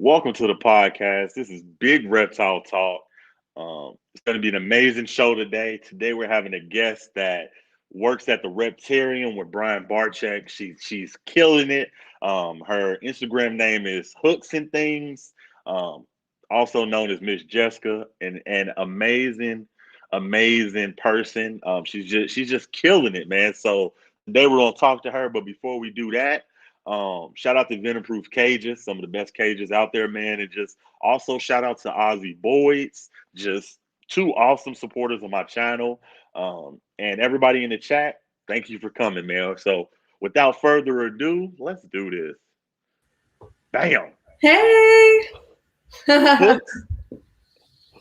Welcome to the podcast. This is Big Reptile Talk. It's going to be an amazing show today. Today we're having a guest that works at the Reptarium with Brian Barchek. She's killing it. Her Instagram name is Hooks and Things, also known as Miss Jessica, and an amazing person. She's just killing it, man. So today we're gonna talk to her. But before we do that, shout out to Venomproof Cages, some of the best cages out there, man. And just also shout out to Ozzy Boyd's, just two awesome supporters of my channel. And everybody in the chat, thank you for coming, man. So without further ado, let's do this. Bam. Hey.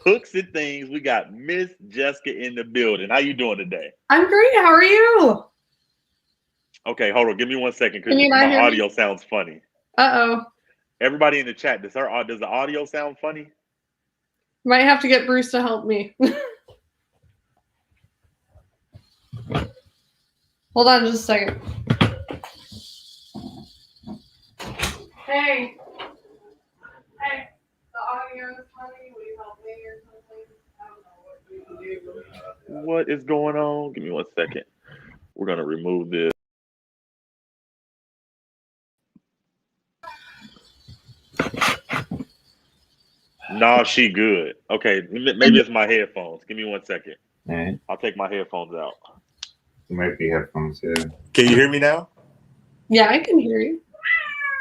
Hooks and Things. We got Miss Jessica in the building. How you doing today? I'm great. How are you? Okay, hold on. Give me 1 second because Can you not my hear me? audio sounds funny. Uh-oh. Everybody in the chat, does the audio sound funny? Might have to get Bruce to help me. Hold on just a second. Hey. Hey. The audio is funny. Will you help me or something? I don't know what we can do. What is going on? Give me 1 second. We're going to remove this. No, she good. Okay, maybe it's my headphones. Give me 1 second. All right. I'll take my headphones out. It might be headphones, yeah. Can you hear me now? Yeah, I can hear you.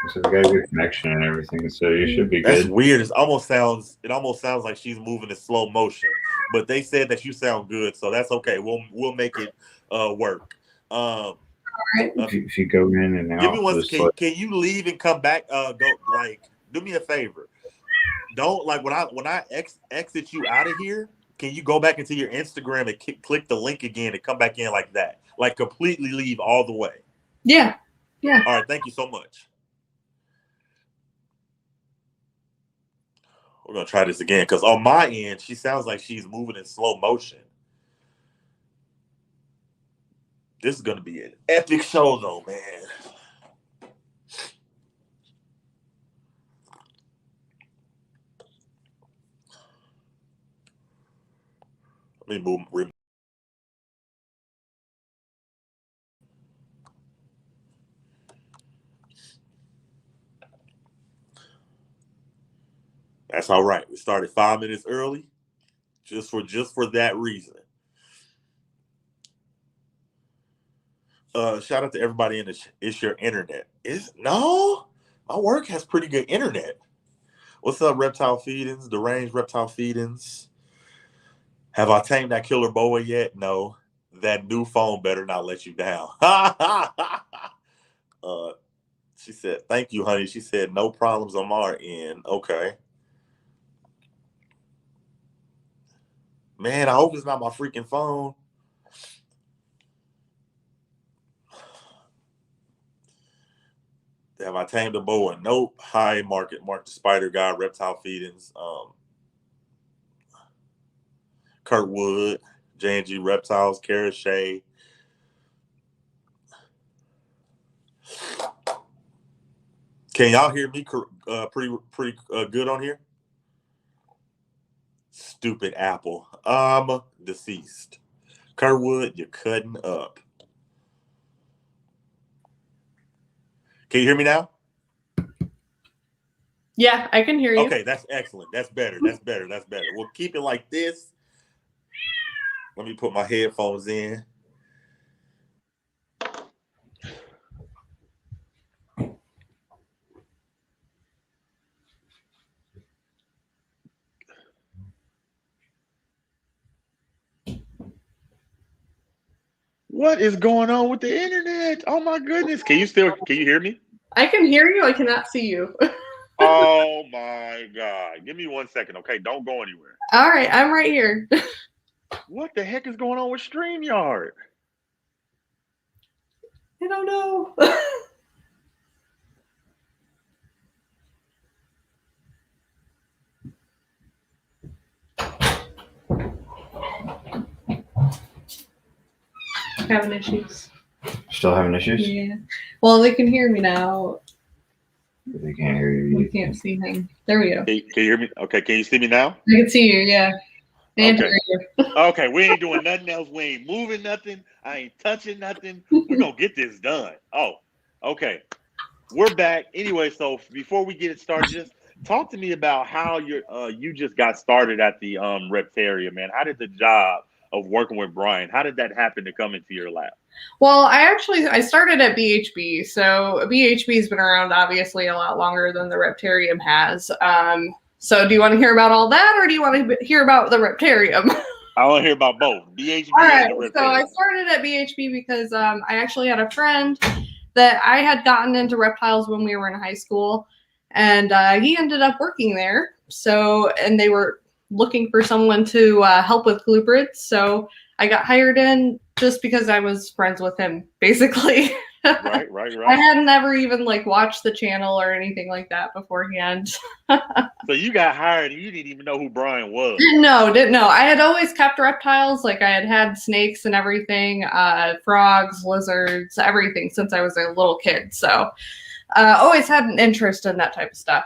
So we got a good connection and everything, so you should be That's good. weird. It almost sounds like she's moving in slow motion. But they said that you sound good, so that's okay. We'll make it work. All right. If you go in and out, Give me one. just like, Can you leave and come back? Do me a favor. Don't when I exit you out of here. Can you go back into your Instagram and click the link again and come back in like that? Like completely leave all the way. Yeah. Yeah. All right. Thank you so much. We're gonna try this again because on my end, she sounds like she's moving in slow motion. This is gonna be an epic show, though, man. Let me move. That's all right. We started 5 minutes early, just for that reason. Shout out to everybody in it's your internet. No, my work has pretty good internet. What's up, Reptile Feedings? Deranged Reptile Feedings. Have I tamed that killer boa yet? No. That new phone better not let you down. She said, "Thank you, honey." She said, "No problems on our end." Okay. Man, I hope it's not my freaking phone. Have I tamed a boa? Nope. Hi, Mark the Spider Guy, Reptile Feedings, Kurtwood, J&G Reptiles, Kara Shea. Can y'all hear me pretty good on here? Stupid Apple. I'm deceased. Kurtwood, you're cutting up. Can you hear me now? Yeah, I can hear you. Okay, that's excellent. That's better. We'll keep it like this. Let me put my headphones in. What is going on with the internet? Oh my goodness. Can you hear me? I can hear you. I cannot see you. Oh my God. Give me 1 second, okay? Don't go anywhere. All right, I'm right here. What the heck is going on with StreamYard? I don't know. Having issues. still having issues? Yeah. Well, they can hear me now. But they can't hear you. We can't see him. There we go. Can you hear me? Okay, can you see me now? I can see you, yeah. And Okay. hear you. Okay, we ain't doing nothing else. We ain't moving nothing. I ain't touching nothing. We're gonna get this done. Oh, okay. We're back. Anyway, so before we get it started, just talk to me about how you just got started at the Reptaria, man. How did the job of working with Brian, how did that happen to come into your lap? Well, I started at BHB, so BHB's been around obviously a lot longer than the Reptarium has. So do you want to hear about all that, or do you want to hear about the Reptarium? I want to hear about both BHB All right, and the so I Reptarium. started at BHB because I actually had a friend that I had gotten into reptiles when we were in high school, and he ended up working there. So, and they were looking for someone to help with colubrids. So I got hired in just because I was friends with him, basically. Right. I hadn't ever even like watched the channel or anything like that beforehand. So you got hired and you didn't even know who Brian was. Didn't know. I had always kept reptiles. Like I had snakes and everything, frogs, lizards, everything since I was a little kid. So always had an interest in that type of stuff.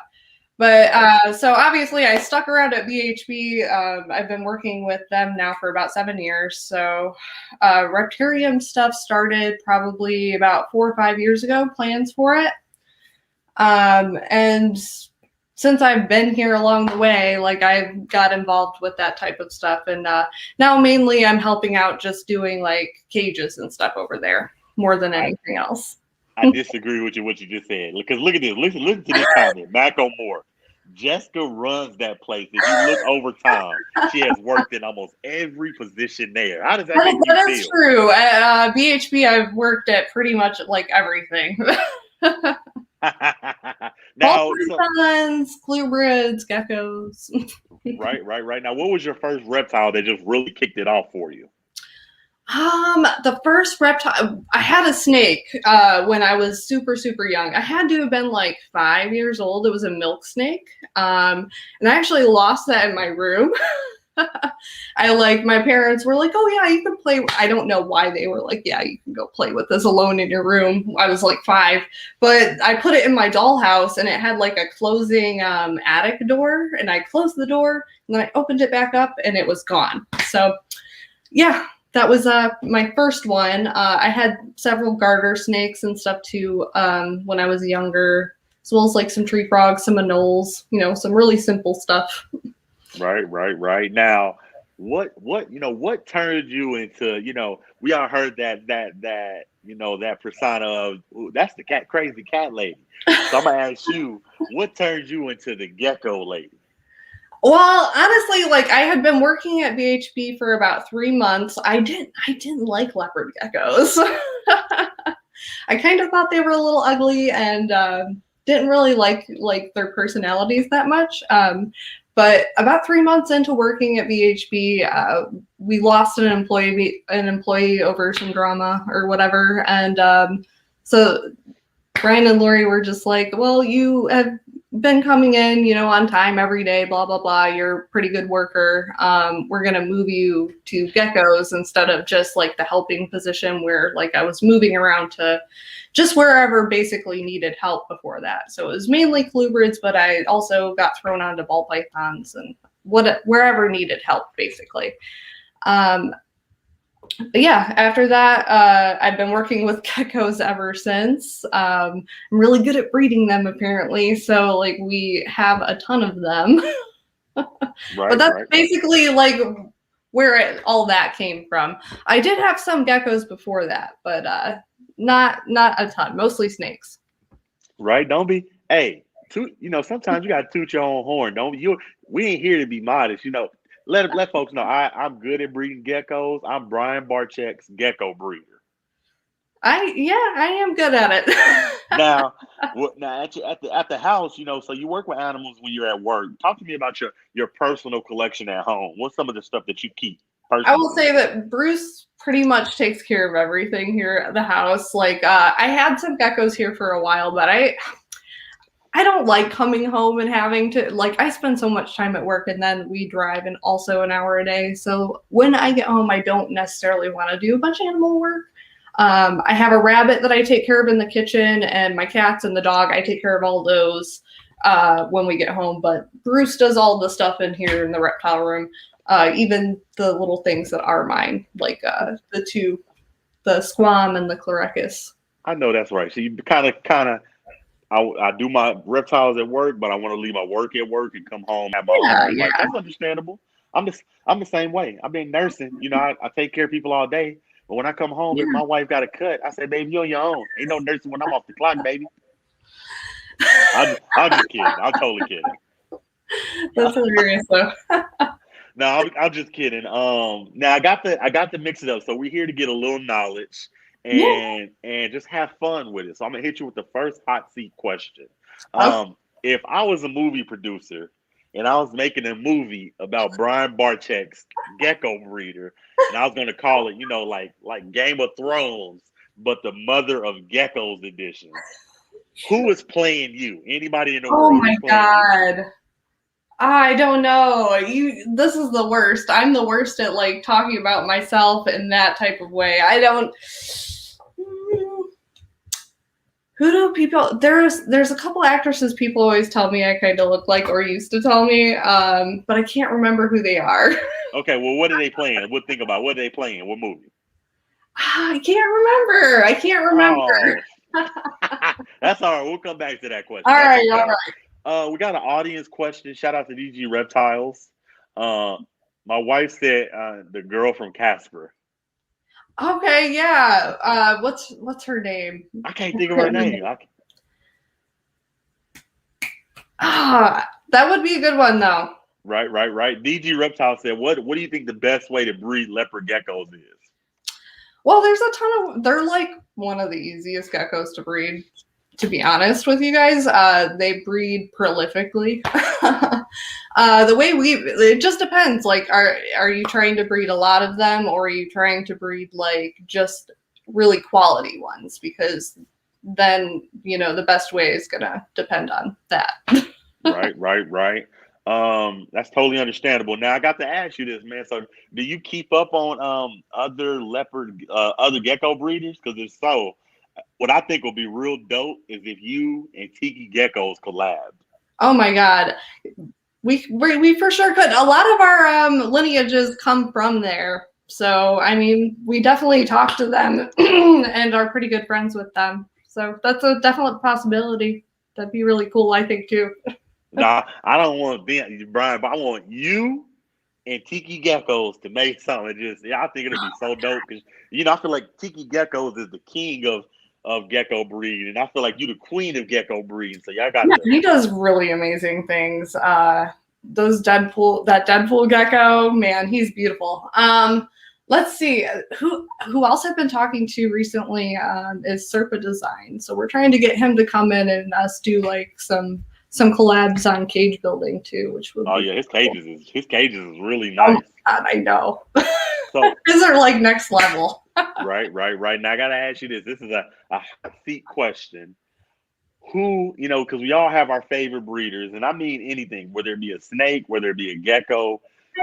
But so obviously I stuck around at BHB. I've been working with them now for about 7 years. So Reptarium stuff started probably about 4 or 5 years ago, plans for it. And since I've been here along the way, like I've got involved with that type of stuff. And now mainly I'm helping out just doing like cages and stuff over there more than anything else. I disagree with you what you just said. Because look at this. Listen to this comment. Maco Moore. Jessica runs that place. If you look over time, she has worked in almost every position there. How does that make you feel? That is true. At BHB, I've worked at pretty much like everything. Now, Puns, colubrids, geckos. Right. Now, what was your first reptile that just really kicked it off for you? The first reptile, I had a snake when I was super, super young. I had to have been like 5 years old. It was a milk snake. And I actually lost that in my room. My parents were like, oh yeah, you can play. I don't know why they were like, yeah, you can go play with this alone in your room. I was like 5, but I put it in my dollhouse and it had like a closing attic door, and I closed the door and then I opened it back up and it was gone. So yeah, that was my first one. I had several garter snakes and stuff too when I was younger, as well as like some tree frogs, some anoles, some really simple stuff. Right. Now, what turned you into, we all heard that persona of that's the crazy cat lady. So I'm gonna ask you, what turned you into the gecko lady? Well, honestly, like I had been working at BHB for about 3 months. I didn't like leopard geckos. I kind of thought they were a little ugly and didn't really like their personalities that much. But about 3 months into working at BHB, we lost an employee over some drama or whatever, and so Brian and Lori were just like, well, you have been coming in, on time every day, blah, blah, blah. You're a pretty good worker. We're going to move you to geckos instead of just like the helping position where like I was moving around to just wherever basically needed help before that. So it was mainly colubrids, but I also got thrown onto ball pythons and wherever needed help basically. But yeah, after that, I've been working with geckos ever since. I'm really good at breeding them, apparently. So, like, we have a ton of them. But that's basically, like, where all that came from. I did have some geckos before that, but not a ton. Mostly snakes. Right? Don't be. Hey, sometimes you got to toot your own horn. Don't you? We ain't here to be modest. Let folks know I'm good at breeding geckos. I'm Brian Barczyk's gecko breeder. I am good at it. Now at the house, so you work with animals when you're at work. Talk to me about your personal collection at home. What's some of the stuff that you keep personally? I will say that Bruce pretty much takes care of everything here at the house. Like I had some geckos here for a while, but I don't like coming home and having to, like, I spend so much time at work and then we drive and also an hour a day. So when I get home, I don't necessarily want to do a bunch of animal work. I have a rabbit that I take care of in the kitchen, and my cats and the dog, I take care of all those when we get home. But Bruce does all the stuff in here in the reptile room, even the little things that are mine, like the squam and the chlorecus. I know that's right. So you kind of. I do my reptiles at work, but I want to leave my work at work and come home and have my own. Like, that's understandable. I'm the same way. I've been nursing. You know, I take care of people all day. But when I come home, if my wife got a cut, I say, baby, you on your own. Ain't no nursing when I'm off the clock, baby. I'm just kidding. I'm totally kidding. That's hilarious, though. No, I'm just kidding. Now I got to mix it up. So we're here to get a little knowledge and just have fun with it. So I'm gonna hit you with the first hot seat question. If I was a movie producer and I was making a movie about Brian Barczyk's gecko breeder, and I was gonna call it, you know, like Game of Thrones, but the Mother of Geckos edition, who is playing you? Anybody in the world? Oh my God. I don't know. This is the worst. I'm the worst at like talking about myself in that type of way. I don't. Who do people? There's a couple actresses people always tell me I kind of look like, or used to tell me, but I can't remember who they are. Okay, well, what are they playing? What think about? What are they playing? What movie? I can't remember. Oh. That's all right. We'll come back to that question. All right. We got an audience question. Shout out to DG Reptiles. My wife said the girl from Casper. Okay, yeah. What's her name? I can't think of her name. That would be a good one though. Right. DG Reptile said, "What do you think the best way to breed leopard geckos is?" Well, there's a ton of. They're like one of the easiest geckos to breed. To be honest with you guys, they breed prolifically. The way it just depends. Like, are you trying to breed a lot of them, or are you trying to breed like just really quality ones? Because then, you know, the best way is gonna depend on that. Right. That's totally understandable. Now I got to ask you this, man. So do you keep up on other gecko breeders? Because if so, what I think will be real dope is if you and Tiki Geckos collab. Oh my God. We for sure could. A lot of our lineages come from there. So, I mean, we definitely talk to them and are pretty good friends with them. So that's a definite possibility. That'd be really cool, I think, too. Nah, I don't want Brian, but I want you and Tiki Geckos to make something. I think it'll be so dope because, you know, I feel like Tiki Geckos is the king of gecko breed, and I feel like you're the queen of gecko breed. So y'all got. He does really amazing things. That Deadpool gecko, man, he's beautiful. Let's see who else I've been talking to recently is Serpa Design. So we're trying to get him to come in and us do like some collabs on cage building too, which would. Oh yeah, his cages is really nice. Oh, God, I know. So these are like next level. Right. Now I gotta ask you this. This is a hot seat question. Who, you know, because we all have our favorite breeders, and I mean anything, whether it be a snake, whether it be a gecko.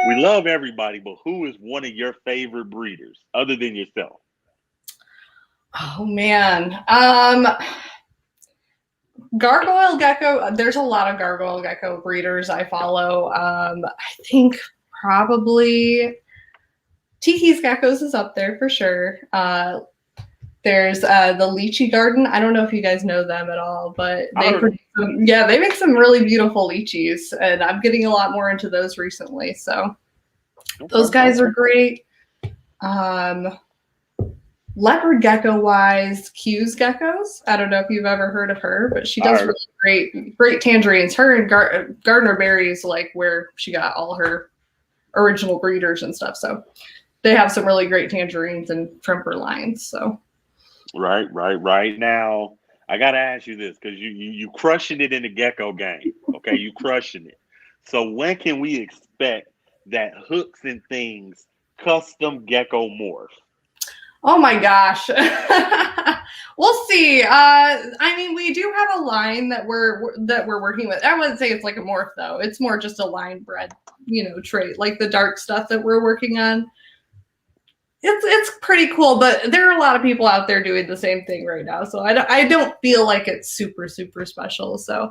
We love everybody, but who is one of your favorite breeders other than yourself? Oh man. Gargoyle gecko. There's a lot of gargoyle gecko breeders I follow. I think probably Tiki's Geckos is up there for sure. There's the Lychee Garden. I don't know if you guys know them at all, but they make some really beautiful lychees, and I'm getting a lot more into those recently. So those guys are great. Leopard gecko wise, Q's Geckos. I don't know if you've ever heard of her, but she does really great tangerines. Her and Gardner Berry is like where she got all her original breeders and stuff. So they have some really great tangerines and trimper lines. So right. Now I gotta ask you this because you crushing it in the gecko game. Okay, you crushing it. So when can we expect that Hooks and Things custom gecko morph? Oh my gosh. We'll see. I mean, we do have a line that we're working with. I wouldn't say it's like a morph though. It's more just a line bred, you know, trait, like the dark stuff that we're working on. it's pretty cool, but there are a lot of people out there doing the same thing right now, so I don't feel like it's super special. So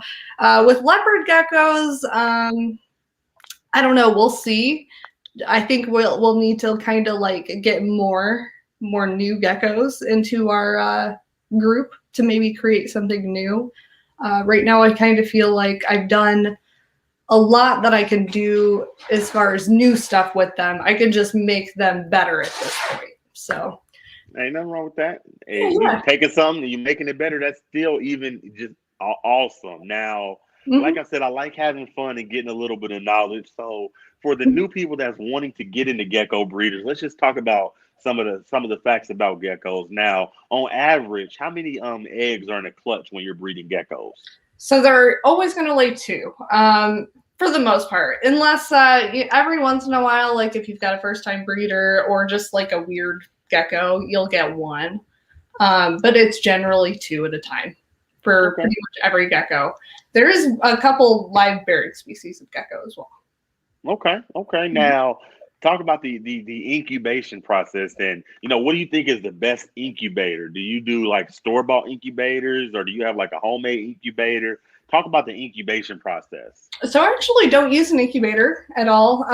with leopard geckos, I don't know, we'll see. I think we'll need to kind of like get more new geckos into our group to maybe create something new. Right now I kind of feel like I've done a lot that I can do as far as new stuff with them. I can just make them better at this point. So ain't nothing wrong with that. And yeah. you taking something and you're making it better. That's still even just awesome. Now, like I said, I like having fun and getting a little bit of knowledge. So for the new people that's wanting to get into gecko breeders, let's just talk about some of the facts about geckos. Now, on average, how many eggs are in a clutch when you're breeding geckos? So they're always going to lay 2. For the most part, unless every once in a while, like if you've got a first-time breeder or just like a weird gecko, you'll get 1. But it's generally 2 at a time for pretty much every gecko. There is a couple live bearing species of gecko as well. Okay. Now, talk about the incubation process. And what do you think is the best incubator? Do you do like store-bought incubators, or do you have like a homemade incubator? Talk about the incubation process. So I actually don't use an incubator at all.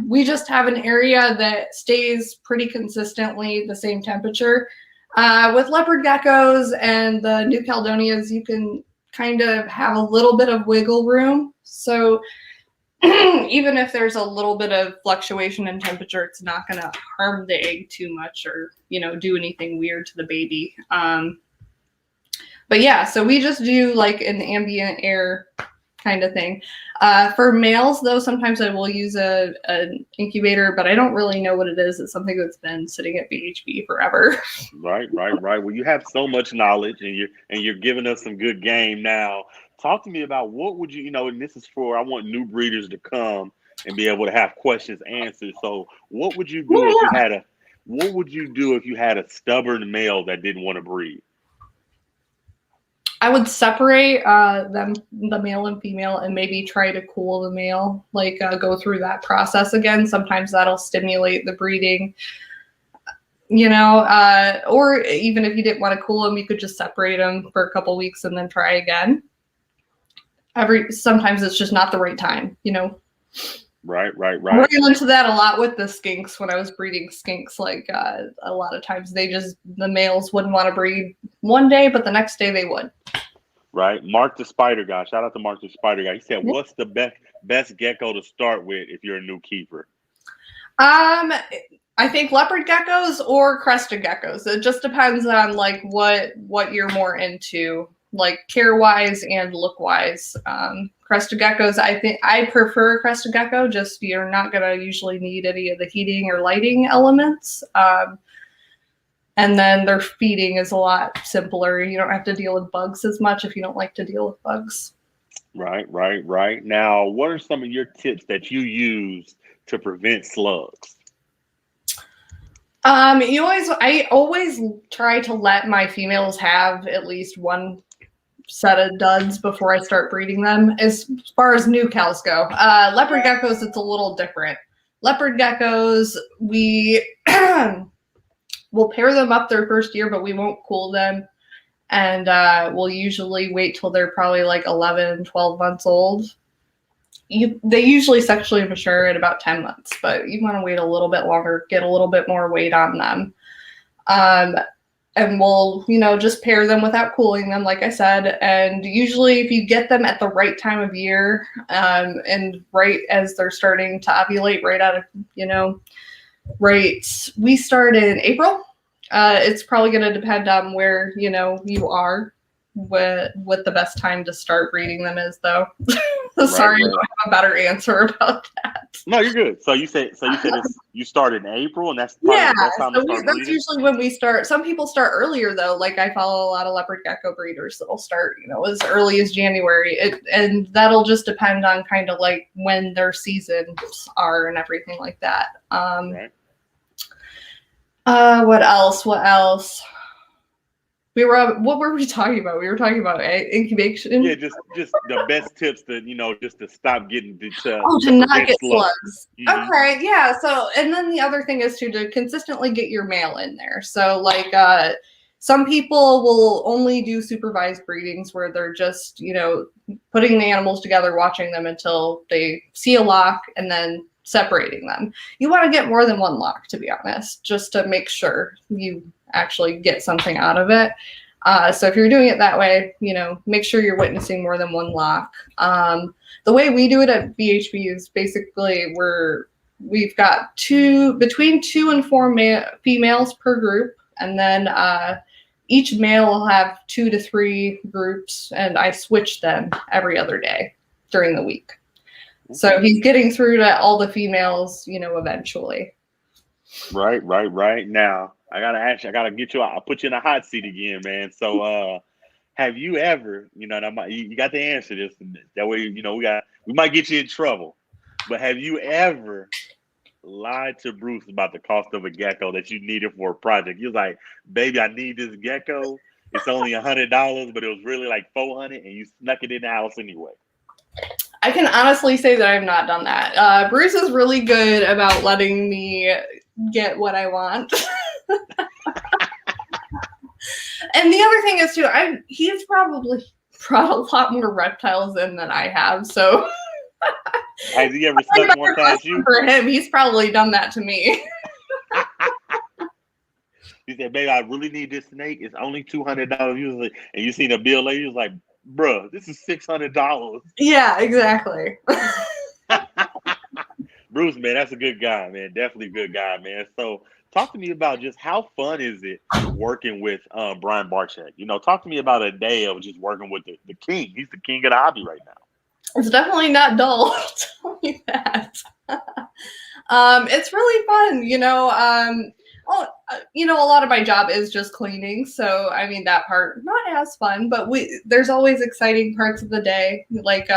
We just have an area that stays pretty consistently the same temperature. With leopard geckos and the New Caledonias, you can kind of have a little bit of wiggle room. So even if there's a little bit of fluctuation in temperature, it's not going to harm the egg too much or, do anything weird to the baby. But yeah, so we just do like an ambient air kind of thing. For males, though, sometimes I will use an incubator, but I don't really know what it is. It's something that's been sitting at BHB forever. Right. Well, you have so much knowledge, and you're giving us some good game. Now, talk to me about what would you, and this is for, I want new breeders to come and be able to have questions answered. So, what would you do if you had a stubborn male that didn't want to breed? I would separate the male and female, and maybe try to cool the male, like go through that process again. Sometimes that'll stimulate the breeding, or even if you didn't want to cool them, you could just separate them for a couple weeks and then try again. Sometimes it's just not the right time, Right. I ran into that a lot with the skinks when I was breeding skinks. Like a lot of times the males wouldn't want to breed one day, but the next day they would. Right. Mark the Spider Guy. Shout out to Mark the Spider Guy. He said, what's the best gecko to start with if you're a new keeper? I think leopard geckos or crested geckos. It just depends on like what you're more into, like care wise and look wise. Crested geckos, I think I prefer crested gecko. Just you're not gonna usually need any of the heating or lighting elements. And then their feeding is a lot simpler. You don't have to deal with bugs as much if you don't like to deal with bugs. Right. Now, what are some of your tips that you use to prevent slugs? I always try to let my females have at least one set of duds before I start breeding them. As far as new cows go, leopard geckos, it's a little different. Leopard geckos, we we'll pair them up their first year, but we won't cool them. And we'll usually wait till they're probably like 11, 12 months old. They usually sexually mature at about 10 months, but you want to wait a little bit longer, get a little bit more weight on them. And we'll, just pair them without cooling them, like I said. And usually if you get them at the right time of year, and right as they're starting to ovulate, right out of, we start in April. It's probably going to depend on where, you are, what the best time to start breeding them is, though. Sorry, I don't have a better answer about that. No, you're good. So you said you started in April, and that's the best time to start breeding? That's usually when we start. Some people start earlier, though. Like I follow a lot of leopard gecko breeders that'll start, as early as January. And that'll just depend on kind of like when their seasons are and everything like that. Right. What else? what were we talking about? We were talking about incubation. Yeah, just the best tips to just to stop getting To not prevent get slugs. slugs. Okay, yeah. So, and then the other thing is to consistently get your male in there. So, like, some people will only do supervised breedings where they're just, putting the animals together, watching them until they see a lock, and then separating them. You want to get more than one lock, to be honest, just to make sure you actually get something out of it. So if you're doing it that way, make sure you're witnessing more than one lock. The way we do it at BHB is basically we've got between 2 and 4 females per group, and then each male will have 2 to 3 groups, and I switch them every other day during the week. So he's getting through to all the females, eventually. Right. Now, I gotta ask you, I gotta get you out. I'll put you in a hot seat again, man. So have you ever, you got to answer this, and that way, we might get you in trouble. But have you ever lied to Bruce about the cost of a gecko that you needed for a project? You was like, baby, I need this gecko. It's only $100, but it was really like $400, and you snuck it in the house anyway. I can honestly say that I've not done that. Bruce is really good about letting me get what I want. And the other thing is too, he's probably brought a lot more reptiles in than I have. So has he ever snuck more past you? For him, he's probably done that to me. He said, baby, I really need this snake. It's only $200 usually. And you seen a bill later, you was like, bruh, this is $600. Yeah, exactly. Bruce, man, that's a good guy, man. Definitely a good guy, man. So talk to me about just how fun is it working with Brian Barczyk? Talk to me about a day of just working with the king. He's the king of the hobby right now. It's definitely not dull, I'll tell you that. It's really fun, a lot of my job is just cleaning. So, I mean, that part, not as fun, but there's always exciting parts of the day. Like,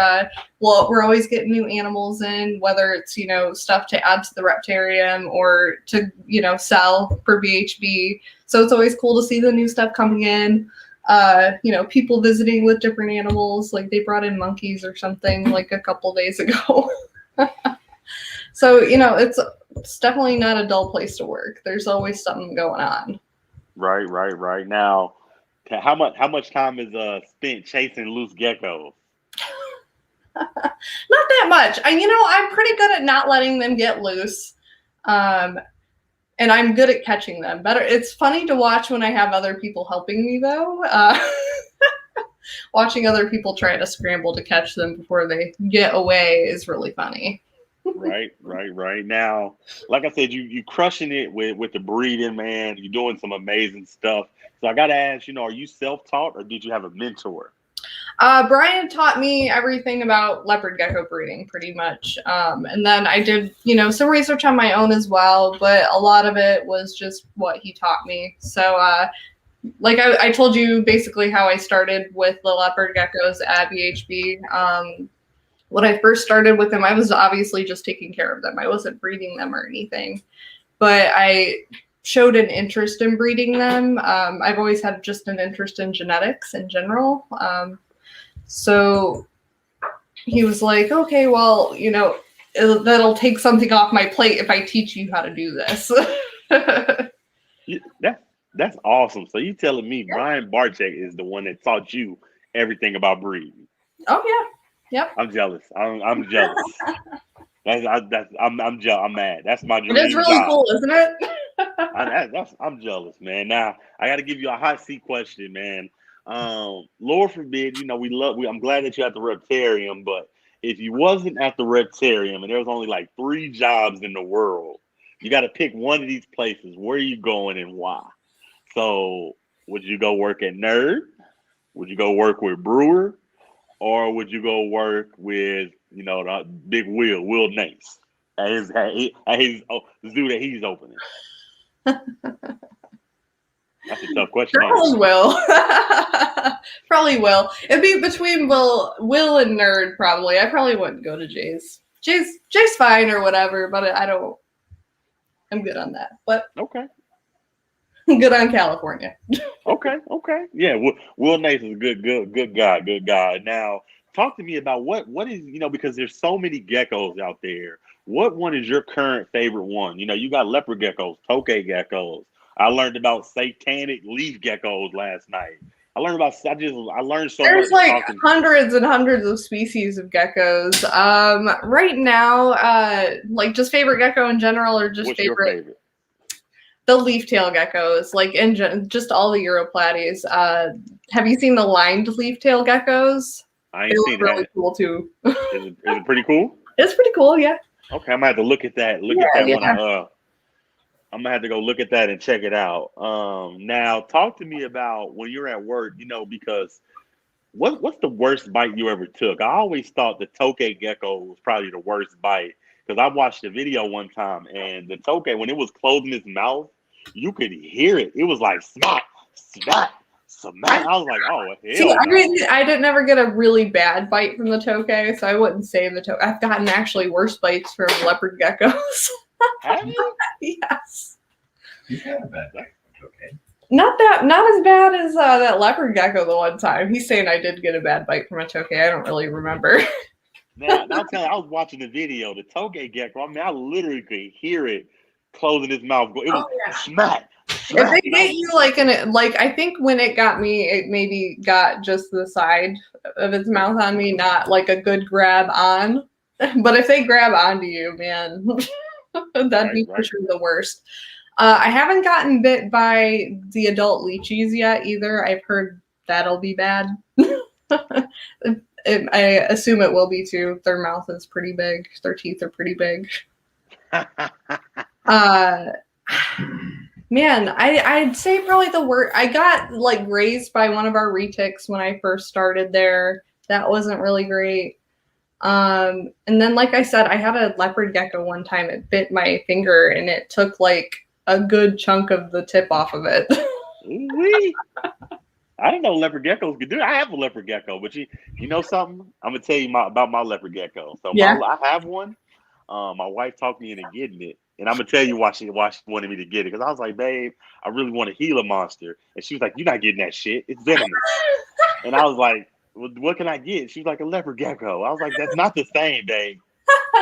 we're always getting new animals in, whether it's, stuff to add to the Reptarium or to, sell for BHB. So it's always cool to see the new stuff coming in. People visiting with different animals, like they brought in monkeys or something like a couple days ago. So, it's definitely not a dull place to work. There's always something going on. Right. Now, how much time is spent chasing loose geckos? Not that much. I'm pretty good at not letting them get loose. And I'm good at catching them. It's funny to watch when I have other people helping me, though. Watching other people try to scramble to catch them before they get away is really funny. Right. Now, like I said, you crushing it with the breeding, man. You're doing some amazing stuff. So I got to ask, are you self-taught or did you have a mentor? Brian taught me everything about leopard gecko breeding, pretty much. And then I did, some research on my own as well, but a lot of it was just what he taught me. So, like I told you basically how I started with the leopard geckos at BHB. When I first started with them, I was obviously just taking care of them. I wasn't breeding them or anything, but I showed an interest in breeding them. I've always had just an interest in genetics in general. So he was like, okay, well, that'll take something off my plate if I teach you how to do this. That's awesome. So you telling me Brian Barczyk is the one that taught you everything about breeding? Oh yeah. Yep. I'm jealous. I'm jealous. I'm jealous. I'm mad. That's my dream. It's really cool, isn't it? I'm jealous, man. Now I got to give you a hot seat question, man. Lord forbid, I'm glad that you're at the Reptarium, but if you wasn't at the Reptarium and there was only like 3 jobs in the world, you got to pick one of these places. Where are you going and why? So would you go work at Nerd? Would you go work with Brewer? Or would you go work with, the big Will Nace at his zoo that he's opening? That's a tough question. Probably will. Probably will. It'd be between Will and Nerd, probably. I probably wouldn't go to Jay's. Jay's fine or whatever, but I'm good on that. But okay. Good on California. Okay, okay. Yeah, Will Nathan's a good guy, good guy. Now, talk to me about what is, because there's so many geckos out there. What one is your current favorite one? You got leopard geckos, tokay geckos. I learned about satanic leaf geckos last night. I learned so There's much like talking. hundreds and hundreds of species of geckos. Right now, like just favorite gecko in general, or just What's your favorite favorite? the leaf-tail geckos, like just all the Europlaties. Have you seen the lined leaf-tail geckos? I They ain't look seen really that. cool too. Is it pretty cool? It's pretty cool, yeah. Okay, I'm gonna have to look at that. Look at Yeah, that yeah. when I'm gonna have to go look at that and check it out. Now talk to me about when you're at work, because what's the worst bite you ever took? I always thought the tokay gecko was probably the worst bite because I watched a video one time and the tokay, when it was closing its mouth, you could hear it. It was like smack, smack, smack. I was like, oh See, hell no. I didn't never get a really bad bite from the tokay, so I wouldn't say the tokay. I've gotten actually worse bites from leopard geckos. Have you? Yes. You've had a bad day. Okay. Not as bad as that leopard gecko the one time. He's saying I did get a bad bite from a tokay. I don't really remember. Now I'll tell you, I was watching the video, the tokay gecko. I mean, I literally could hear it closing its mouth. It was smack, If smack. they get you like I think when it got me, it maybe got just the side of its mouth on me, not like a good grab on. But if they grab onto you, man, that'd be for sure the worst. I haven't gotten bit by the adult leeches yet either. I've heard that'll be bad. I assume it will be too. Their mouth is pretty big. Their teeth are pretty big. Man, I'd say probably the worst. I got like grazed by one of our retics when I first started there. That wasn't really great. And then, like I said, I had a leopard gecko one time. It bit my finger, and it took like a good chunk of the tip off of it. Ooh-wee. I didn't know leopard geckos could do it. I have a leopard gecko, but you know something? I'm gonna tell you about my leopard gecko. So Yeah. I have one. My wife talked me into getting it, and I'm gonna tell you why she wanted me to get it, because I was like, babe, I really want a Gila monster, and she was like, you're not getting that shit. It's venomous. And I was like, well, what can I get? She was like, a leopard gecko. I was like, that's not the same, babe.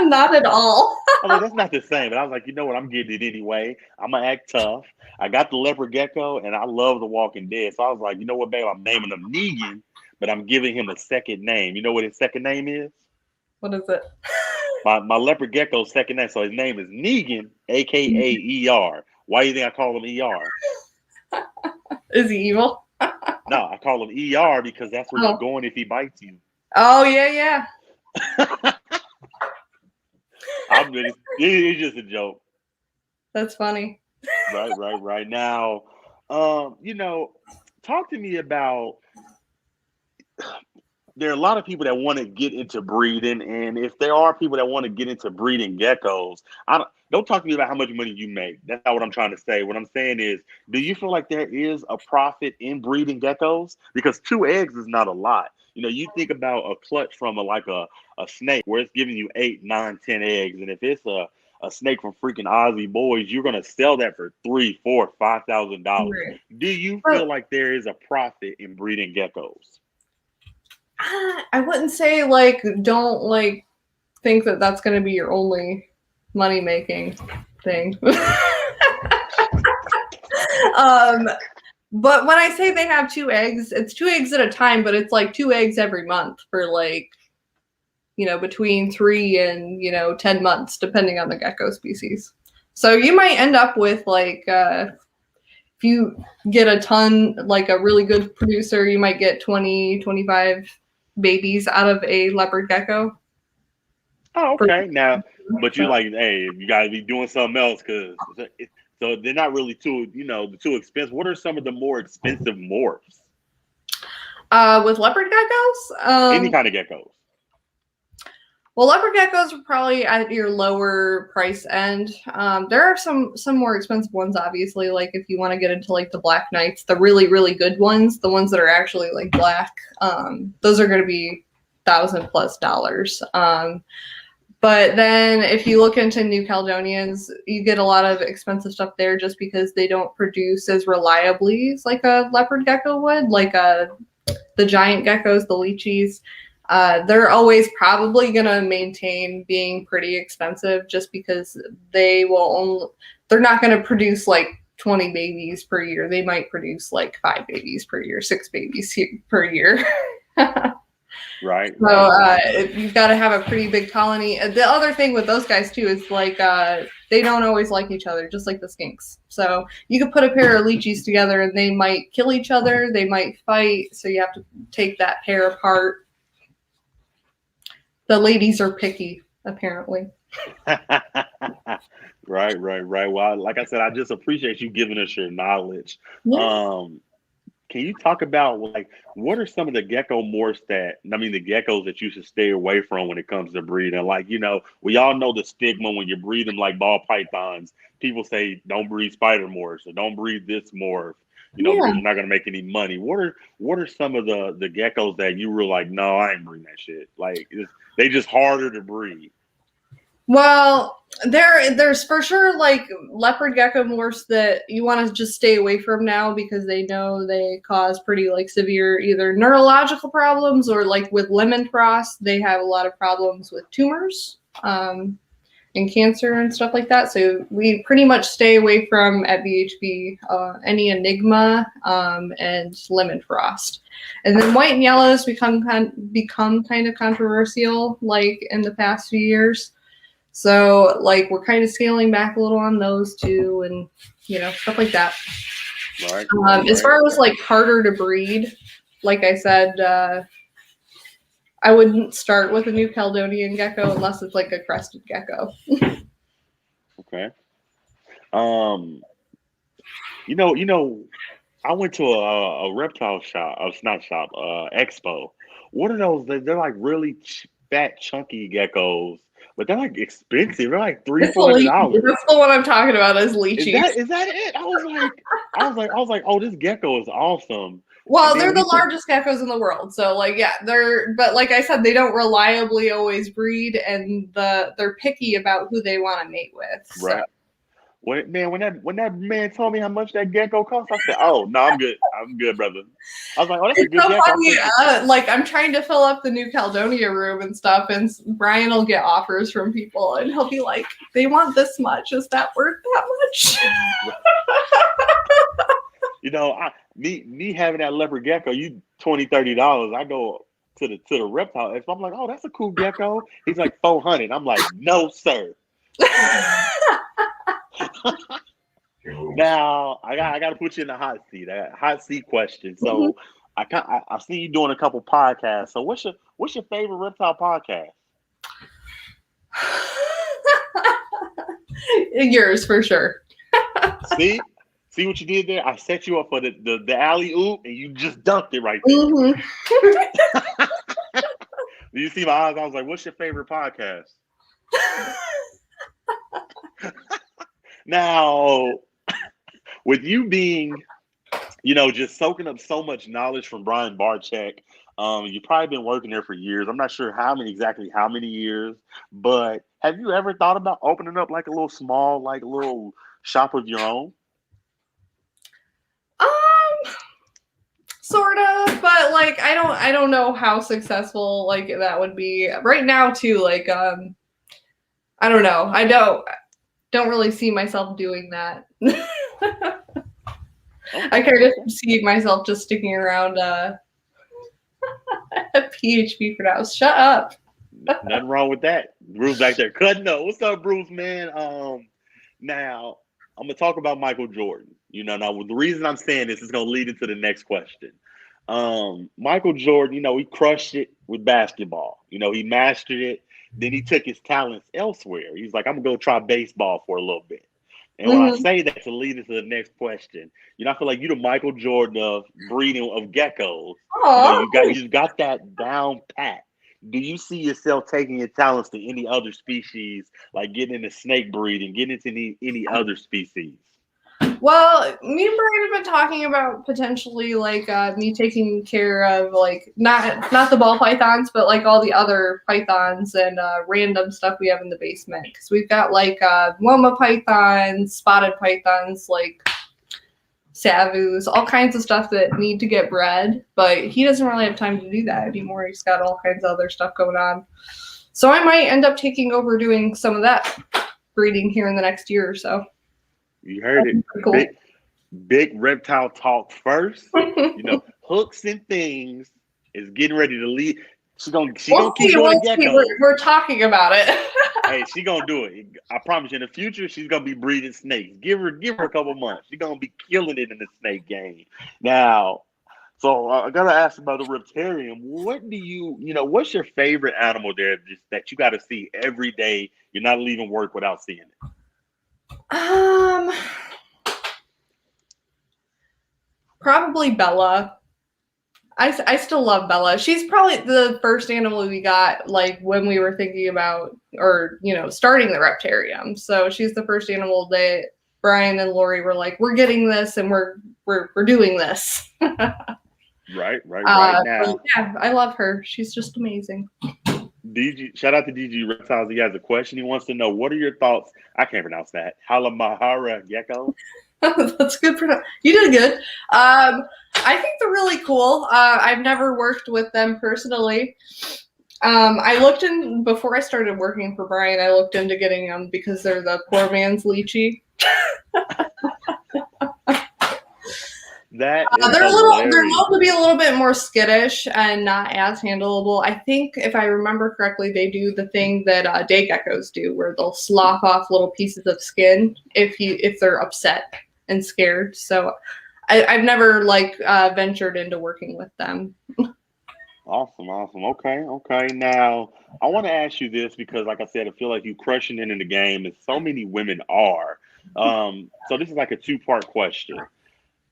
Not at all. I was like, that's not the same. But I was like, you know what? I'm getting it anyway. I'm gonna act tough. I got the leopard gecko, and I love The Walking Dead. So I was like, you know what, babe? I'm naming him Negan, but I'm giving him a second name. You know what his second name is? What is it? My leopard gecko's second name. So his name is Negan, aka ER. Why do you think I call him ER? Is he evil? No, I call him ER because that's where you're going if he bites you. Oh yeah. It's just a joke. That's funny. Right now. Talk to me about, there are a lot of people that want to get into breeding, and if there are people that want to get into breeding geckos, don't talk to me about how much money you make. That's not what I'm trying to say. What I'm saying is, do you feel like there is a profit in breeding geckos? Because 2 eggs is not a lot. You think about a clutch from a snake where it's giving you 8, 9, 10 eggs, and if it's a snake from freaking Aussie Boys, you're gonna sell that for $3,000, $4,000, $5,000. Right. Do you feel like there is a profit in breeding geckos? I wouldn't say don't think that that's going to be your only money making thing. But when I say they have 2 eggs, it's 2 eggs at a time, but it's like 2 eggs every month for between 3 and 10 months, depending on the gecko species. So you might end up with if you get a ton, like a really good producer, you might get 20, 25 babies out of a leopard gecko. Oh, okay. Now, but you're like, hey, you gotta be doing something else, because so they're not really too expensive. What are some of the more expensive morphs? With leopard geckos, Any kind of geckos. Well, leopard geckos are probably at your lower price end. There are some more expensive ones, obviously. Like if you want to get into like the black knights, the really, really good ones, the ones that are actually like black, those are going to be $1,000+ But then if you look into New Caledonians, you get a lot of expensive stuff there just because they don't produce as reliably as like a leopard gecko would, like the giant geckos, the lychees. They're always probably going to maintain being pretty expensive just because they're not going to produce like 20 babies per year. They might produce like 5 babies per year, 6 babies per year. Right. So you've got to have a pretty big colony. The other thing with those guys too is like they don't always like each other, just like the skinks. So you could put a pair of lychees together and they might kill each other. They might fight. So you have to take that pair apart. The ladies are picky, apparently. Right. Well, like I said, I just appreciate you giving us your knowledge. Yeah. Can you talk about like what are some of the gecko morphs the geckos that you should stay away from when it comes to breeding? Like, we all know the stigma when you breed them like ball pythons. People say don't breed spider morphs or don't breed this morph, because you're not gonna make any money. What are some of the geckos that you were like, no, I ain't breeding that shit. Like they just harder to breed. Well, there's for sure like leopard gecko morphs that you want to just stay away from now because they know they cause pretty like severe either neurological problems or like with lemon frost, they have a lot of problems with tumors and cancer and stuff like that. So we pretty much stay away from at BHB any enigma and lemon frost. And then white and yellows become kind of controversial like in the past few years. So, like, we're kind of scaling back a little on those too, and stuff like that. Right. As far as like harder to breed, like I said, I wouldn't start with a New Caledonian gecko unless it's like a crested gecko. Okay. I went to a reptile shop, not shop, expo. What are those? They're like really fat, chunky geckos. But they're like expensive. They're like $300-$400. That's the one I'm talking about is lychees. Is that it? I was like, oh, this gecko is awesome. Well, they're the largest geckos in the world. So but like I said, they don't reliably always breed and they're picky about who they want to mate with. So. Right. When that man told me how much that gecko cost, I said, "Oh no, I'm good. I'm good, brother." I was like, "Oh, that's a good gecko." Funny. Like I'm trying to fill up the New Caledonia room and stuff, and Brian will get offers from people, and he'll be like, "They want this much. Is that worth that much?" Me having that leopard gecko, you $20-$30. I go to the reptile expo. I'm like, "Oh, that's a cool gecko." He's like $400. I'm like, "No, sir." Now I got to put you in the hot seat. Hot seat question. So I see you doing a couple podcasts. So what's your favorite reptile podcast? Yours for sure. See what you did there? I set you up for the alley oop, and you just dunked it right there. Do you see my eyes? I was like, "What's your favorite podcast?" Now, with you being, just soaking up so much knowledge from Brian Barczyk, you've probably been working there for years. I'm not sure exactly how many years, but have you ever thought about opening up like a little small, like little shop of your own? Sort of, but like I don't know how successful like that would be right now too. Like I don't know. I don't really see myself doing that. I kind of see myself just sticking around at PHP for now. Shut up. Nothing wrong with that. Bruce back there cutting up. What's up, Bruce, man? Now I'm gonna talk about Michael Jordan. Now the reason I'm saying this is gonna lead into the next question. Michael Jordan, he crushed it with basketball. He mastered it. Then he took his talents elsewhere. He's like, I'm gonna go try baseball for a little bit. And when I say that to lead into the next question, I feel like you're the Michael Jordan of breeding of geckos. You got that down pat. Do you see yourself taking your talents to any other species, like getting into snake breeding, getting into any other species? Well, me and Brian have been talking about potentially like me taking care of like not the ball pythons, but like all the other pythons and random stuff we have in the basement because we've got like Woma pythons, spotted pythons, like savus, all kinds of stuff that need to get bred, but he doesn't really have time to do that anymore. He's got all kinds of other stuff going on. So I might end up taking over doing some of that breeding here in the next year or so. You heard it. Cool. Big reptile talk first. You know, hooks and things is getting ready to leave. She gonna keep doing geckos. We're talking about it. Hey, she gonna do it. I promise you. In the future, she's gonna be breeding snakes. Give her a couple months. She's gonna be killing it in the snake game. Now, so I gotta ask about the Reptarium. What do what's your favorite animal there that you got to see every day? You're not leaving work without seeing it. Probably Bella. I still love Bella. She's probably the first animal we got like when we were thinking about or starting the Reptarium. So she's the first animal that Brian and Lori were like, we're getting this and we're doing this. Right now. Yeah, I love her. She's just amazing. Shout out to DG Reptiles. He has a question. He wants to know, what are your thoughts? I can't pronounce that. Halamahara gecko. That's good. You did good. I think they're really cool. I've never worked with them personally. I looked in before I started working for Brian. I looked into getting them because they're the poor man's lychee. They're known to be a little bit more skittish and not as handleable. I think if I remember correctly, they do the thing that day geckos do, where they'll slough off little pieces of skin if they're upset and scared. So I've never ventured into working with them. Awesome. Okay. Now I want to ask you this because, like I said, I feel like you crushing it in the game, and so many women are. So this is like a two-part question.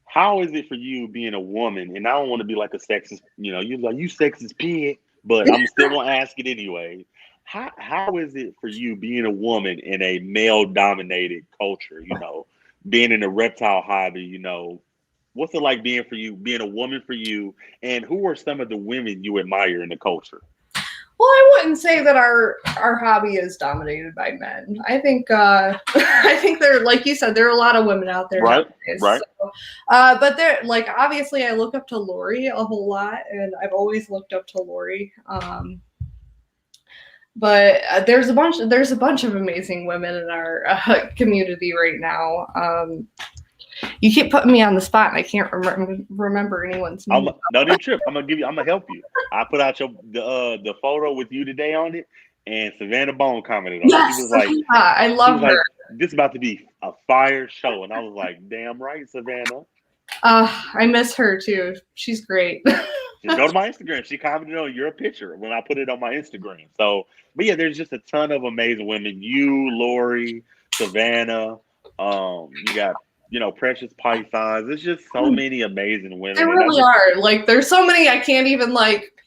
How is it for you being a woman? And I don't want to be like a sexist, you're like, you sexist pig, but I'm still gonna ask it anyway. How is it for you being a woman in a male-dominated culture? Being in the reptile hobby. What's it like being a woman for you? And who are some of the women you admire in the culture? Well, I wouldn't say that our hobby is dominated by men. I think there, like you said, there are a lot of women out there. Right. So, but they're obviously I look up to Lori a whole lot, and I've always looked up to Lori. But there's a bunch of amazing women in our community right now. You keep putting me on the spot, and I can't remember anyone's name. No need trip. I'm gonna help you. I put out the photo with you today on it, and Savannah Bone commented on it. She was like, I love her. This is about to be a fire show, and I was like, damn right, Savannah. I miss her too. She's great. Just go to my Instagram. She commented on your picture when I put it on my Instagram. So, but yeah, there's just a ton of amazing women. You, Lori, Savannah. You got. Precious pythons. There's just so many amazing women. There really are. There's so many I can't even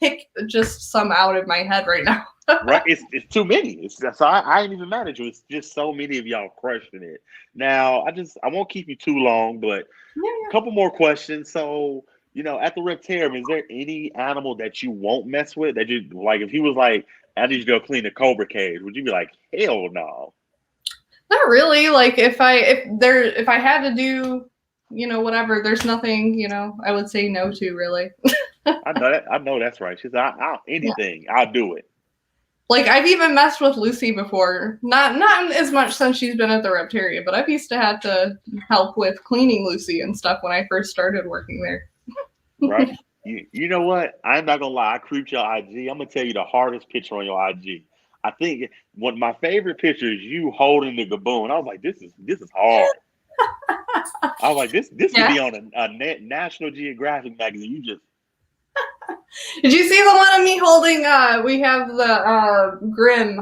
pick just some out of my head right now. Right? It's too many. So I ain't even mad at you. It's just so many of y'all crushing it. Now I won't keep you too long, but a couple more questions. So at the Reptarium, is there any animal that you won't mess with? That you like? If he was like, I need you to go clean the cobra cage, would you be like, hell no? Not really. If I had to do, whatever, there's nothing, I would say no to really. I know that's right. She's anything, I'll do it. I've even messed with Lucy before. Not as much since she's been at the Reptarium, but I've used to have to help with cleaning Lucy and stuff when I first started working there. Right. You know what? I'm not gonna lie. I creeped your IG. I'm gonna tell you the hardest picture on your IG. I think my favorite picture is you holding the gaboon. I was like, this is hard. I was like, this could be on a National Geographic magazine. You just. Did you see the one of me holding? We have the Grim.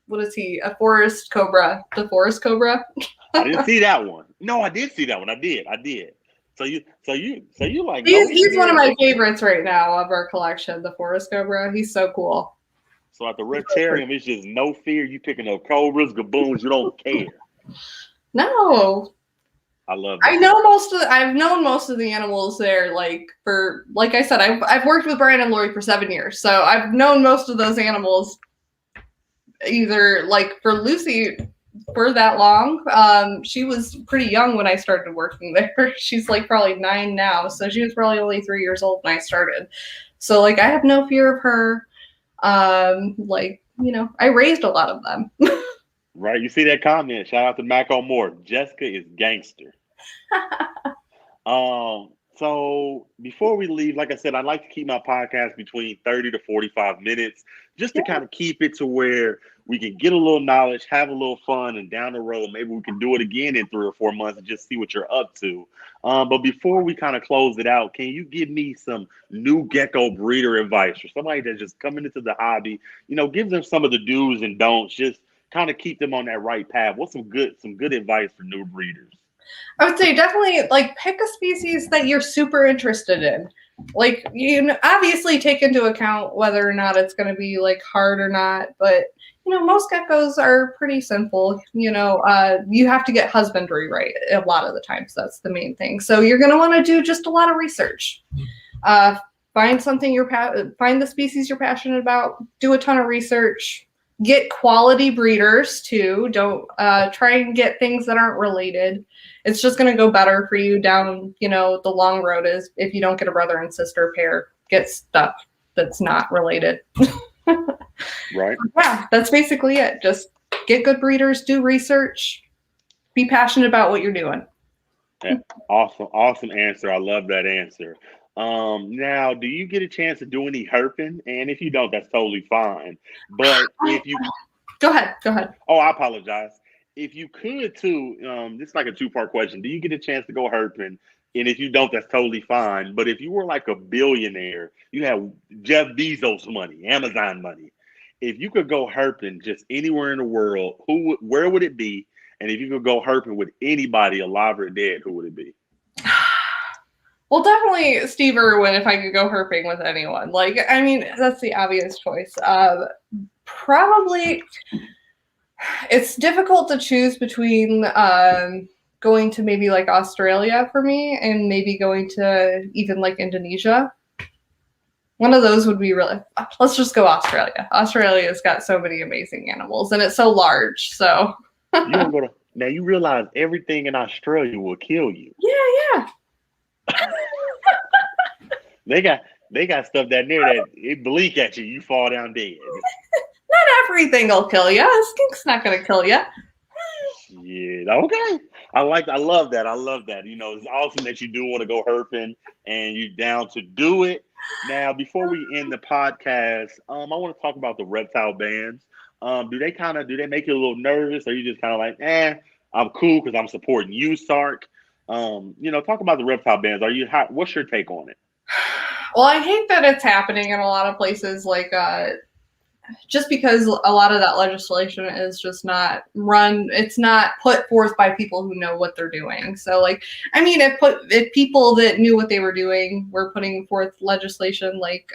What is he? A forest cobra. The forest cobra. I didn't see that one. No, I did see that one. I did. So you like? He's one of my favorites right now of our collection. The forest cobra. He's so cool. So at the Reptarium, it's just no fear. You picking up cobras, gaboons. You don't care. No. I love I that. know I've known most of the animals there, like I said, I've worked with Brian and Lori for 7 years, so I've known most of those animals either like for Lucy for that long. She was pretty young when I started working there. She's like probably 9 now, so she was probably only 3 years old when I started. So like I have no fear of her. Like, you know, I raised a lot of them. Right. You see that comment? Shout out to Mac on Moore. Jessica is gangster. So before we leave, like I said, I'd like to keep my podcast between 30 to 45 minutes just to kind of keep it to where we can get a little knowledge, have a little fun, and down the road, maybe we can do it again in 3 or 4 months and just see what you're up to. But before we kind of close it out, can you give me some new gecko breeder advice for somebody that's just coming into the hobby? You know, give them some of the do's and don'ts, just kind of keep them on that right path. What's some good advice for new breeders? I would say definitely like pick a species that you're super interested in. Like, you know, obviously take into account whether or not it's going to be like hard or not, but you know, most geckos are pretty simple. You know, you have to get husbandry right a lot of the times. That's the main thing. So you're going to want to do just a lot of research. Find the species you're passionate about. Do a ton of research. Get quality breeders too. Don't try and get things that aren't related. It's just going to go better for you down, you know, the long road is if you don't get a brother and sister pair, get stuff that's not related. Right. Yeah, that's basically it. Just get good breeders, do research, be passionate about what you're doing. Yeah, awesome answer. I love that answer. Now, do you get a chance to do any herping? And if you don't, that's totally fine. But if you Go ahead. Oh, I apologize. If you could too, this is like a 2-part question. Do you get a chance to go herping? And if you don't, that's totally fine. But if you were like a billionaire, you have Jeff Bezos money, Amazon money. If you could go herping just anywhere in the world, where would it be? And if you could go herping with anybody, alive or dead, who would it be? Well, definitely Steve Irwin if I could go herping with anyone. Like, I mean, that's the obvious choice. Probably, it's difficult to choose between going to maybe like Australia for me and maybe going to even like Indonesia. One of those would be really, let's just go Australia. Australia's got so many amazing animals and it's so large. So now you realize everything in Australia will kill you. Yeah. They got stuff down there that it blink at you, you fall down dead. Not everything will kill you. A skink's not going to kill you. Yeah, okay. I love that. You know, it's awesome that you do want to go herping and you're down to do it. Now, before we end the podcast, I want to talk about the reptile bands. Do they make you a little nervous, or you just kind of like, I'm cool because I'm supporting you, Sark? You know, talk about the reptile bans. What's your take on it? Well, I hate that it's happening in a lot of places, like just because a lot of that legislation is just not it's not put forth by people who know what they're doing. So like, I mean, if people that knew what they were doing were putting forth legislation, like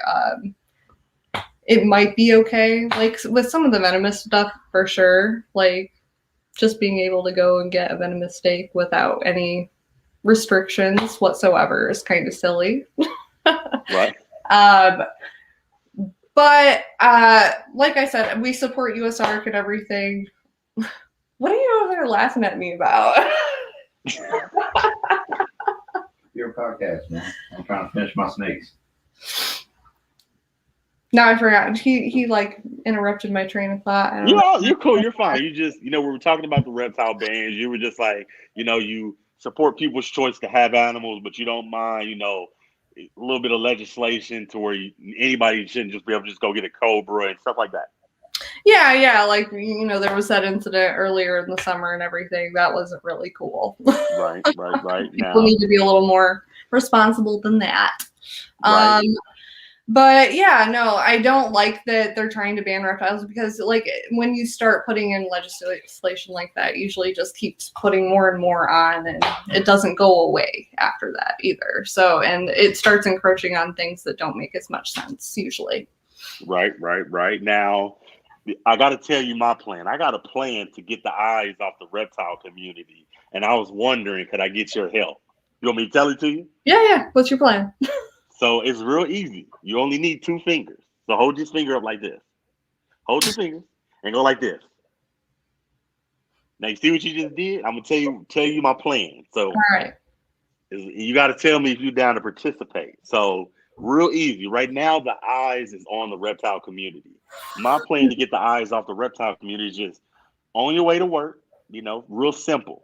it might be okay. Like with some of the venomous stuff for sure, like just being able to go and get a venomous steak without any restrictions whatsoever is kind of silly. Right. But like I said, we support USARC and everything. What are you over there laughing at me about? Your podcast, man. I'm trying to finish my snakes. No, I forgot. He like interrupted my train of thought. You're cool. You're fine. You just, we were talking about the reptile bans. You were just like, you support people's choice to have animals, but you don't mind, a little bit of legislation to where anybody shouldn't just be able to just go get a cobra and stuff like that. Yeah. Like, there was that incident earlier in the summer and everything. That wasn't really cool. Right. People need to be a little more responsible than that. Right. But yeah, no, I don't like that they're trying to ban reptiles because like when you start putting in legislation like that, usually just keeps putting more and more on and it doesn't go away after that either. So, and it starts encroaching on things that don't make as much sense usually. Right. Now, I got to tell you my plan. I got a plan to get the eyes off the reptile community, and I was wondering, could I get your help? You want me to tell it to you? Yeah. What's your plan? So it's real easy. You only need 2 fingers. So hold your finger up like this. Hold your fingers and go like this. Now you see what you just did? I'm gonna tell you my plan. So All right. you got to tell me if you're down to participate. So real easy. Right now, the eyes is on the reptile community. My plan to get the eyes off the reptile community is just on your way to work. Real simple.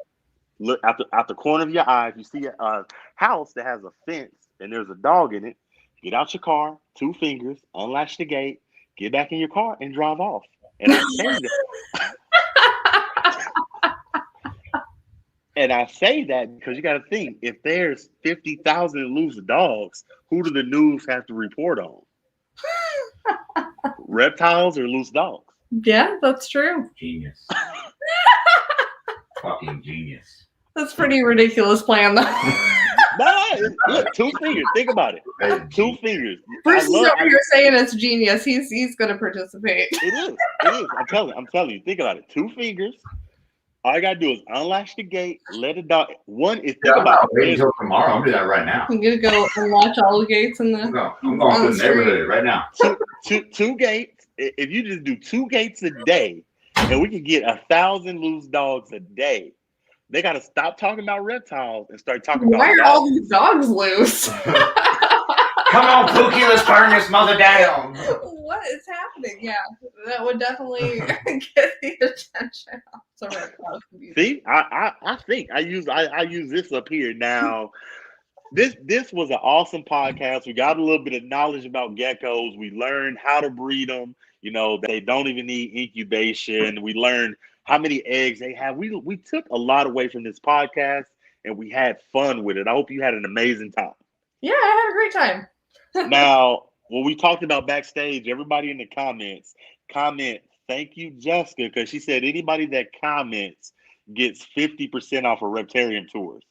Look out the corner of your eye. If you see a house that has a fence and there's a dog in it, get out your car, 2 fingers, unlatch the gate, get back in your car, and drive off. And I say that. And I say that because you got to think, if there's 50,000 loose dogs, who do the news have to report on? Reptiles or loose dogs? Yeah, that's true. Genius. Fucking genius. That's pretty ridiculous plan, though. Look, 2 fingers. Think about it. 2 fingers. Bruce is over here saying it's genius. He's going to participate. It is. I'm telling you. Think about it. 2 fingers. All you gotta do is unlatch the gate, let the dog. One is think about it. Wait until tomorrow. I'm gonna do that right now. I'm gonna go unlatch all the gates in the. I'm going to the neighborhood right now. Two gates. If you just do 2 gates a day, and we can get 1,000 loose dogs a day, they gotta stop talking about reptiles and start talking about. Why are all these dogs loose? Come on, Pookie, let's burn this mother down. What is happening? Yeah, that would definitely get the attention of the reptile community. See, I think I use this up here now. This was an awesome podcast. We got a little bit of knowledge about geckos. We learned how to breed them. They don't even need incubation. We learned how many eggs they have. We took a lot away from this podcast, and we had fun with it. I hope you had an amazing time. Yeah, I had a great time. Now, when we talked about backstage, everybody in the comments comment, thank you, Jessica, because she said anybody that comments gets 50% off of Reptarium tours.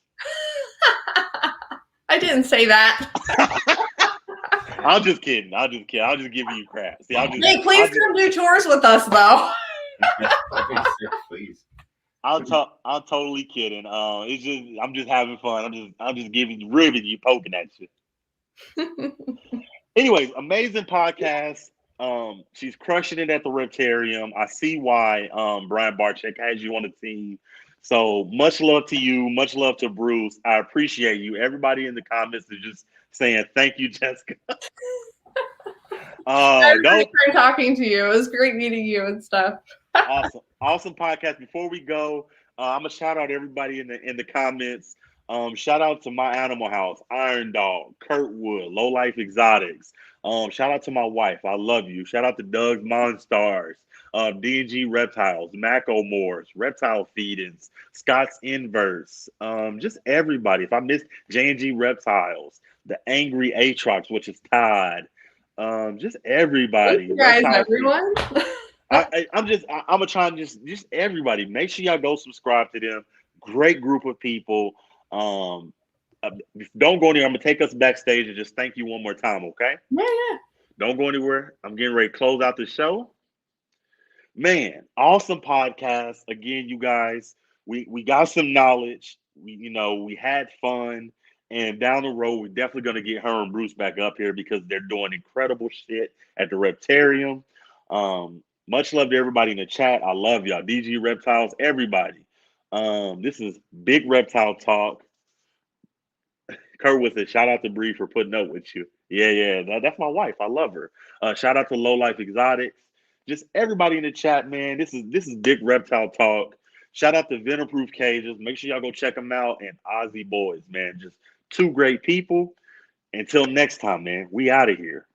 I didn't say that. I'm just kidding. I'll just give you crap. See, hey, please come do tours with us, though. Please. I'm totally kidding. I'm just having fun. I'm just ribbing you, poking at you. Anyways, amazing podcast. She's crushing it at the Reptarium. I see why Brian Barczyk has you on the team. So much love to you. Much love to Bruce. I appreciate you. Everybody in the comments is just saying thank you, Jessica. I was great talking to you. It was great meeting you and stuff. Awesome podcast. Before we go, I'm gonna shout out everybody in the comments. Shout out to My Animal House, Iron Dog, Kurtwood, Low Life Exotics. Shout out to my wife. I love you. Shout out to Doug's Monstars, D&G Reptiles, Macomores, Reptile Feedings, Scott's Inverse. Just everybody. If I missed J&G Reptiles, the Angry Atrox, which is Todd. Just everybody. Thank you guys, everyone. I'm gonna try and just everybody. Make sure y'all go subscribe to them. Great group of people. Don't go anywhere. I'm gonna take us backstage and just thank you one more time, okay? Yeah. Don't go anywhere. I'm getting ready to close out the show. Man, awesome podcast. Again, you guys, we got some knowledge. We had fun. And down the road, we're definitely gonna get her and Bruce back up here because they're doing incredible shit at the Reptarium. Much love to everybody in the chat. I love y'all. DG Reptiles, everybody. This is Big Reptile Talk. Kurt with it. Shout out to Bree for putting up with you. Yeah. That's my wife. I love her. Shout out to Low Life Exotics. Just everybody in the chat, man. This is Big Reptile Talk. Shout out to Venomproof Cages. Make sure y'all go check them out. And Aussie Boys, man. Just 2 great people. Until next time, man. We out of here.